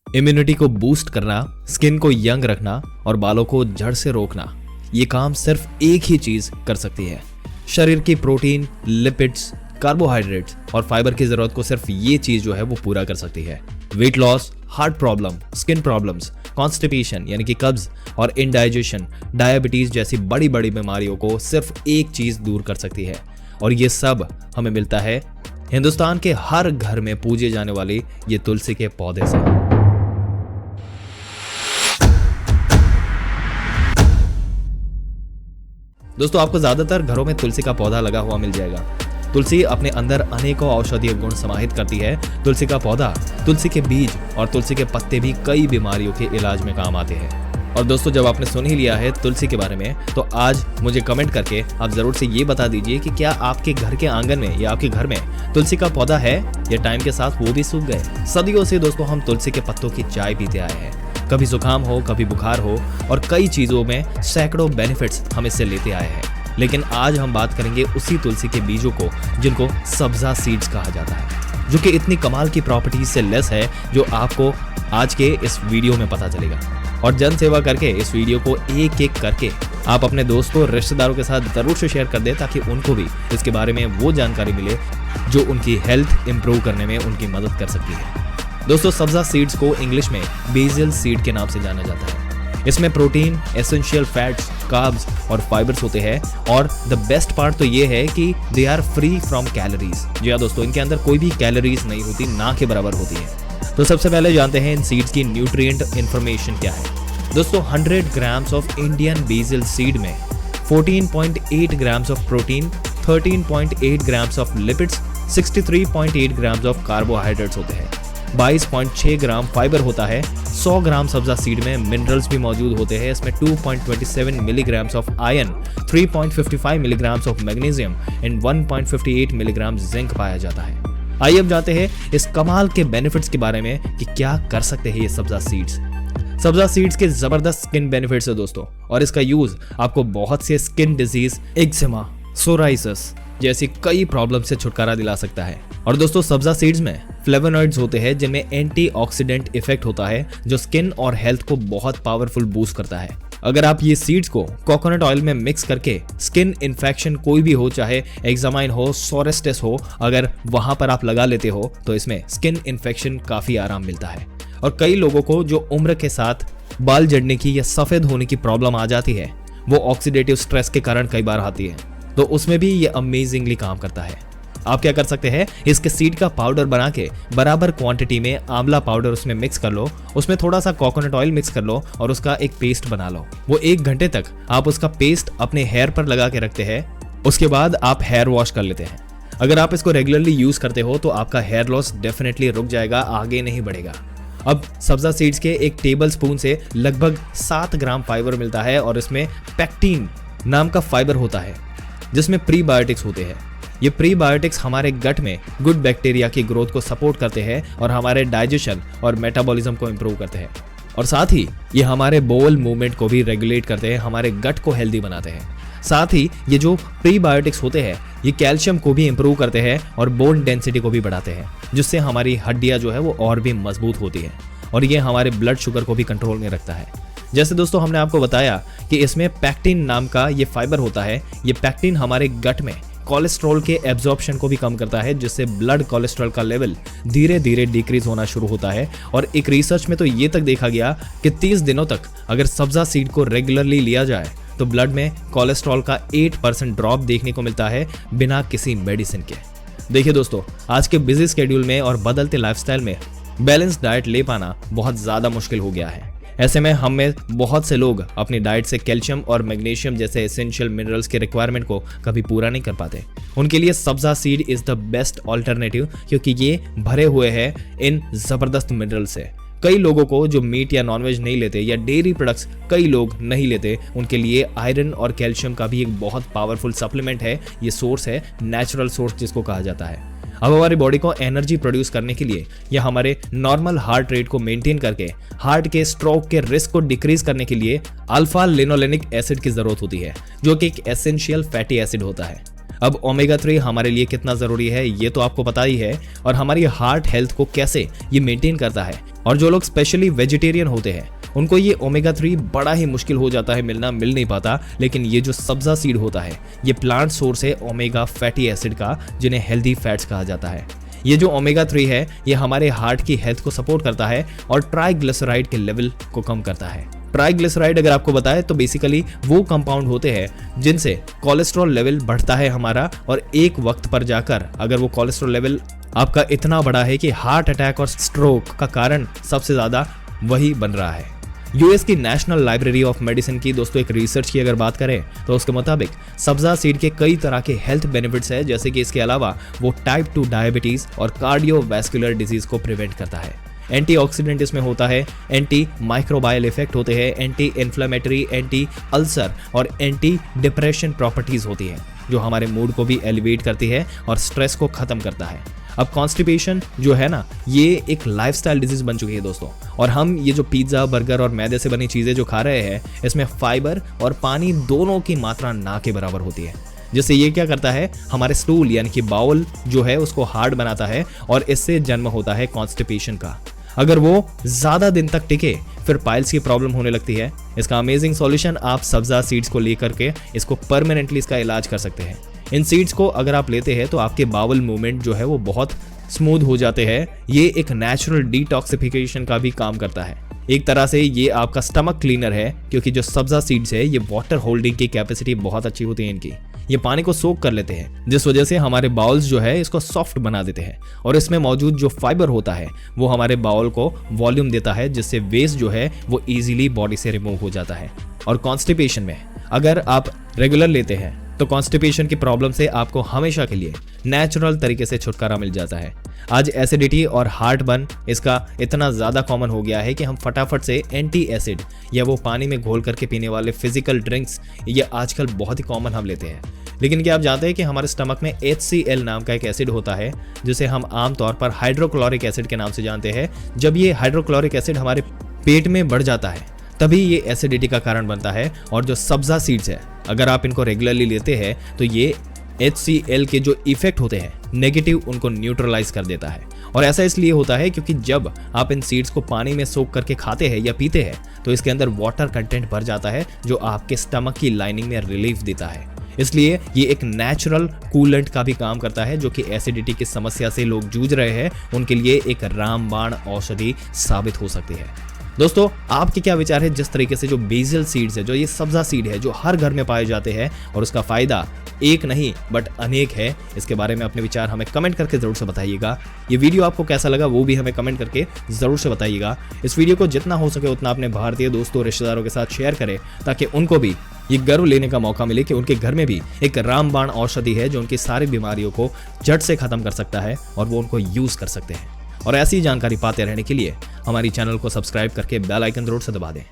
Immunity को boost करना, skin को यंग रखना और बालों को जड़ से रोकना, ये काम सिर्फ एक ही चीज कर सकती है। शरीर की प्रोटीन, लिपिड्स, कार्बोहाइड्रेट्स और फाइबर की जरूरत को सिर्फ ये चीज जो है वो पूरा कर सकती है। Weight loss, heart problem, skin problems, constipation यानी कि कब्ज और इंडाइजेशन, डायबिटीज जैसी बड़ी बड़ी बीमारियों को सिर्फ एक चीज दूर कर सकती है, और ये सब हमें मिलता है हिंदुस्तान के हर घर में पूजे जाने वाले ये तुलसी के पौधे से। दोस्तों, आपको ज्यादातर घरों में तुलसी का पौधा लगा हुआ मिल जाएगा। तुलसी अपने अंदर अनेकों औषधीय गुण समाहित करती है। तुलसी का पौधा, तुलसी के बीज और तुलसी के पत्ते भी कई बीमारियों के इलाज में काम आते हैं। और दोस्तों, जब आपने सुन ही लिया है तुलसी के बारे में, तो आज मुझे कमेंट करके आप जरूर से ये बता दीजिए कि क्या आपके घर के आंगन में या आपके घर में तुलसी का पौधा है या टाइम के साथ वो भी सूख गए। सदियों से दोस्तों हम तुलसी के पत्तों की चाय पीते आए हैं। कभी जुकाम हो, कभी बुखार हो, और कई चीजों में सैकड़ों बेनिफिट्स हम इससे लेते आए हैं। लेकिन आज हम बात करेंगे उसी तुलसी के बीजों को जिनको सब्जा सीड्स कहा जाता है, जो कि इतनी कमाल की प्रॉपर्टीज से लेस है, जो आपको आज के इस वीडियो में पता चलेगा। और जन सेवा करके इस वीडियो को एक एक करके आप अपने दोस्तों, रिश्तेदारों के साथ जरूर से शेयर कर दें, ताकि उनको भी इसके बारे में वो जानकारी मिले जो उनकी हेल्थ इंप्रूव करने में उनकी मदद कर सकती है। दोस्तों, सब्जा सीड्स को इंग्लिश में बेसिल सीड के नाम से जाना जाता है। इसमें प्रोटीन, एसेंशियल फैट्स, कार्ब्स और फाइबर्स होते हैं, और द बेस्ट पार्ट तो ये है कि they are free from calories. जी हाँ दोस्तों, इनके अंदर कोई भी कैलोरीज नहीं होती, ना के बराबर होती है। तो सबसे पहले जानते हैं इन सीड्स की न्यूट्रिएंट इंफॉर्मेशन क्या है। दोस्तों, 100 grams of Indian BECIL seed में 14.8 grams of protein, 13.8 grams of lipids, 63.8 grams of carbohydrates होते हैं, 22.6 ग्राम फाइबर होता है। 100 ग्राम सब्जा सीड में मिनरल्स भी मौजूद होते हैं। इसमें 2.27 milligrams of iron, 3.55 milligrams of magnesium and 1.58 milligram zinc पाया जाता है। आइए अब जानते हैं इस कमाल के बेनिफिट्स के बारे में कि क्या कर सकते हैं ये सब्जा सीड्स। सब्जा सीड्स के जबरदस्त स्किन बेनिफिट्स है दोस्तों, और इसका यूज आपको बहुत से स्किन डिजीज, एक्जिमा, सोराइसिस जैसी कई प्रॉब्लम से छुटकारा दिला सकता है। और दोस्तों, सब्जा सीड्स में फ्लेवोनॉइड्स होते हैं जिनमें एंटीऑक्सीडेंट इफेक्ट होता है, जो स्किन और हेल्थ को बहुत पावरफुल बूस्ट करता है। अगर आप ये सीड्स को कोकोनट ऑयल में मिक्स करके स्किन इन्फेक्शन कोई भी हो, चाहे एक्जामाइन हो, सोरेस्टिस हो, अगर वहां पर आप लगा लेते हो तो इसमें स्किन इन्फेक्शन काफी आराम मिलता है। और कई लोगों को जो उम्र के साथ बाल झड़ने की या सफेद होने की प्रॉब्लम आ जाती है, वो ऑक्सीडेटिव स्ट्रेस के कारण कई बार आती है, तो उसमें भी ये अमेजिंगली काम करता है। आप क्या कर सकते हैं, इसके सीड का पाउडर बना के बराबर क्वांटिटी में आंवला पाउडर उसमें मिक्स कर लो, उसमें थोड़ा सा कोकोनट ऑयल मिक्स कर लो और उसका एक पेस्ट बना लो। वो 1 घंटे तक आप उसका पेस्ट अपने हेयर पर लगा के रखते हैं। उसके बाद आप हेयर वॉश कर लेते हैं। अगर आप इसको रेगुलरली यूज करते हो तो आपका हेयर लॉस डेफिनेटली रुक जाएगा, आगे नहीं बढ़ेगा। अब सब्जा सीड्स के 1 टेबल स्पून से लगभग 7 ग्राम फाइबर मिलता है, और इसमें पैक्टिन नाम का फाइबर होता है जिसमें प्रीबायोटिक्स होते हैं। ये प्रीबायोटिक्स हमारे गट में गुड बैक्टीरिया की ग्रोथ को सपोर्ट करते हैं और हमारे डाइजेशन और मेटाबॉलिज्म को इंप्रूव करते हैं, और साथ ही ये हमारे बोवल मूवमेंट को भी रेगुलेट करते हैं, हमारे गट को हेल्दी बनाते हैं। साथ ही ये जो प्रीबायोटिक्स होते हैं ये कैल्शियम को भी इंप्रूव करते हैं और बोन डेंसिटी को भी बढ़ाते हैं, जिससे हमारी हड्डियां जो है वो और भी मजबूत होती है, और ये हमारे ब्लड शुगर को भी कंट्रोल में रखता है। जैसे दोस्तों हमने आपको बताया कि इसमें पैक्टिन नाम का ये फाइबर होता है। ये पैक्टिन हमारे गट में कोलेस्ट्रॉल के एब्जॉर्प्शन को भी कम करता है, जिससे ब्लड कोलेस्ट्रॉल का लेवल धीरे धीरे डिक्रीज होना शुरू होता है। और एक रिसर्च में तो ये तक देखा गया कि 30 दिनों तक अगर सब्जा सीड को रेगुलरली लिया जाए तो ब्लड में कोलेस्ट्रॉल का 8% ड्रॉप देखने को मिलता है, बिना किसी मेडिसिन के। देखिए दोस्तों, आज के बिजी शेड्यूल में और बदलते लाइफस्टाइल में बैलेंस डाइट ले पाना बहुत ज्यादा मुश्किल हो गया है। ऐसे में हम में बहुत से लोग अपनी डाइट से कैल्शियम और मैग्नीशियम जैसे एसेंशियल मिनरल्स के रिक्वायरमेंट को कभी पूरा नहीं कर पाते। उनके लिए sabja seed is the best alternative, क्योंकि ये भरे हुए हैं इन जबरदस्त मिनरल से। कई लोगों को जो मीट या नॉनवेज नहीं लेते या डेयरी प्रोडक्ट्स कई लोग नहीं लेते, उनके लिए आयरन और कैल्शियम का भी एक बहुत पावरफुल सप्लीमेंट है। ये सोर्स है नेचुरल सोर्स जिसको कहा जाता है। अब हमारी बॉडी को एनर्जी प्रोड्यूस करने के लिए या हमारे नॉर्मल हार्ट रेट को मेंटेन करके हार्ट के स्ट्रोक के रिस्क को डिक्रीज करने के लिए अल्फा लिनोलेनिक एसिड की जरूरत होती है, जो कि एक एसेंशियल फैटी एसिड होता है। अब ओमेगा 3 हमारे लिए कितना जरूरी है ये तो आपको पता ही है, और हमारी हार्ट हेल्थ को कैसे ये मेंटेन करता है। और जो लोग स्पेशली वेजिटेरियन होते हैं उनको ये ओमेगा 3 बड़ा ही मुश्किल हो जाता है मिलना, मिल नहीं पाता। लेकिन ये जो सब्जा सीड होता है ये प्लांट सोर्स है ओमेगा फैटी एसिड का, जिन्हें हेल्दी फैट्स कहा जाता है। ये जो ओमेगा 3 है ये हमारे हार्ट की हेल्थ को सपोर्ट करता है और ट्राइग्लिसराइड के लेवल को कम करता है। ट्राइग्लिसराइड अगर आपको बताए तो बेसिकली वो कंपाउंड होते हैं जिनसे कोलेस्ट्रॉल लेवल बढ़ता है हमारा, और एक वक्त पर जाकर अगर वो कोलेस्ट्रॉल लेवल आपका इतना बड़ा है कि हार्ट अटैक और स्ट्रोक का कारण सबसे ज्यादा वही बन रहा है। यूएस की नेशनल लाइब्रेरी ऑफ मेडिसिन की दोस्तों एक रिसर्च की अगर बात करें तो उसके मुताबिक सब्जा सीड के कई तरह के हेल्थ बेनिफिट्स है, जैसे कि इसके अलावा वो टाइप 2 डायबिटीज और कार्डियोवैस्कुलर डिजीज को प्रिवेंट करता है। एंटीऑक्सीडेंट इसमें होता है, एंटी माइक्रोबायल इफेक्ट होते हैं, एंटी इन्फ्लेमेटरी, एंटी अल्सर और एंटी डिप्रेशन प्रॉपर्टीज होती है जो हमारे मूड को भी एलिवेट करती है और स्ट्रेस को खत्म करता है। अब कॉन्स्टिपेशन जो है ना ये एक लाइफस्टाइल डिजीज बन चुकी है दोस्तों, और हम ये जो पिज्जा बर्गर और मैदे से बनी चीजें जो खा रहे हैं इसमें फाइबर और पानी दोनों की मात्रा ना के बराबर होती है, जिससे ये क्या करता है हमारे स्टूल यानी कि बाउल जो है उसको हार्ड बनाता है और इससे जन्म होता है कॉन्स्टिपेशन का। अगर वो ज्यादा दिन तक टिके फिर पाइल्स की प्रॉब्लम होने लगती है। इसका अमेजिंग सॉल्यूशन आप सब्जा सीड्स को लेकर के इसको परमानेंटली इसका इलाज कर सकते हैं। इन सीड्स को अगर आप लेते हैं तो आपके बावल मूवमेंट जो है वो बहुत स्मूथ हो जाते हैं। ये एक नेचुरल डिटॉक्सिफिकेशन का भी काम करता है। एक तरह से ये आपका स्टमक क्लीनर है, क्योंकि जो सब्जा सीड्स है ये वाटर होल्डिंग की कैपेसिटी बहुत अच्छी होती है इनकी। ये पानी को सोक कर लेते हैं, जिस वजह से हमारे बाउल्स जो है इसको सॉफ्ट बना देते हैं, और इसमें मौजूद जो फाइबर होता है वो हमारे बाउल को वॉल्यूम देता है, जिससे वेस्ट जो है वो इजीली बॉडी से रिमूव हो जाता है। और कॉन्स्टिपेशन में अगर आप रेगुलर लेते हैं तो कॉन्स्टिपेशन की प्रॉब्लम से आपको हमेशा के लिए नेचुरल तरीके से छुटकारा मिल जाता है। आज एसिडिटी और हार्ट बर्न इसका इतना ज़्यादा कॉमन हो गया है कि हम फटाफट से एंटी एसिड या वो पानी में घोल करके पीने वाले फिजिकल ड्रिंक्स ये आजकल बहुत ही कॉमन हम लेते हैं। लेकिन क्या आप जानते हैं कि हमारे स्टमक में HCl नाम का एक एसिड होता है, जिसे हम आमतौर पर हाइड्रोक्लोरिक एसिड के नाम से जानते हैं। जब ये हाइड्रोक्लोरिक एसिड हमारे पेट में बढ़ जाता है तभी ये एसिडिटी का कारण बनता है। और जो सब्जा सीड्स है अगर आप इनको रेगुलरली लेते हैं तो ये HCl के जो इफेक्ट होते हैं नेगेटिव उनको न्यूट्रलाइज कर देता है। और ऐसा इसलिए होता है क्योंकि जब आप इन सीड्स को पानी में सोक करके खाते हैं या पीते हैं तो इसके अंदर वाटर कंटेंट भर जाता है, जो आपके स्टमक की लाइनिंग में रिलीफ देता है। इसलिए ये एक नेचुरल कूलेंट का भी काम करता है, जो कि एसिडिटी की समस्या से लोग जूझ रहे हैं उनके लिए एक रामबाण औषधि साबित हो सकती है। दोस्तों आपके क्या विचार है जिस तरीके से जो बेसिल सीड्स है, जो ये सब्जा सीड है जो हर घर में पाए जाते हैं और उसका फायदा एक नहीं बट अनेक है, इसके बारे में अपने विचार हमें कमेंट करके जरूर से बताइएगा। ये वीडियो आपको कैसा लगा वो भी हमें कमेंट करके जरूर से बताइएगा। इस वीडियो को जितना हो सके उतना अपने भारतीय दोस्तों रिश्तेदारों के साथ शेयर करें, ताकि उनको भी ये गर्व लेने का मौका मिले कि उनके घर में भी एक रामबाण औषधि है जो उनकी सारी बीमारियों को जड़ से खत्म कर सकता है और वो उनको यूज कर सकते हैं। और ऐसी जानकारी पाते रहने के लिए हमारी चैनल को सब्सक्राइब करके बेल आइकन जरूर से दबा दें।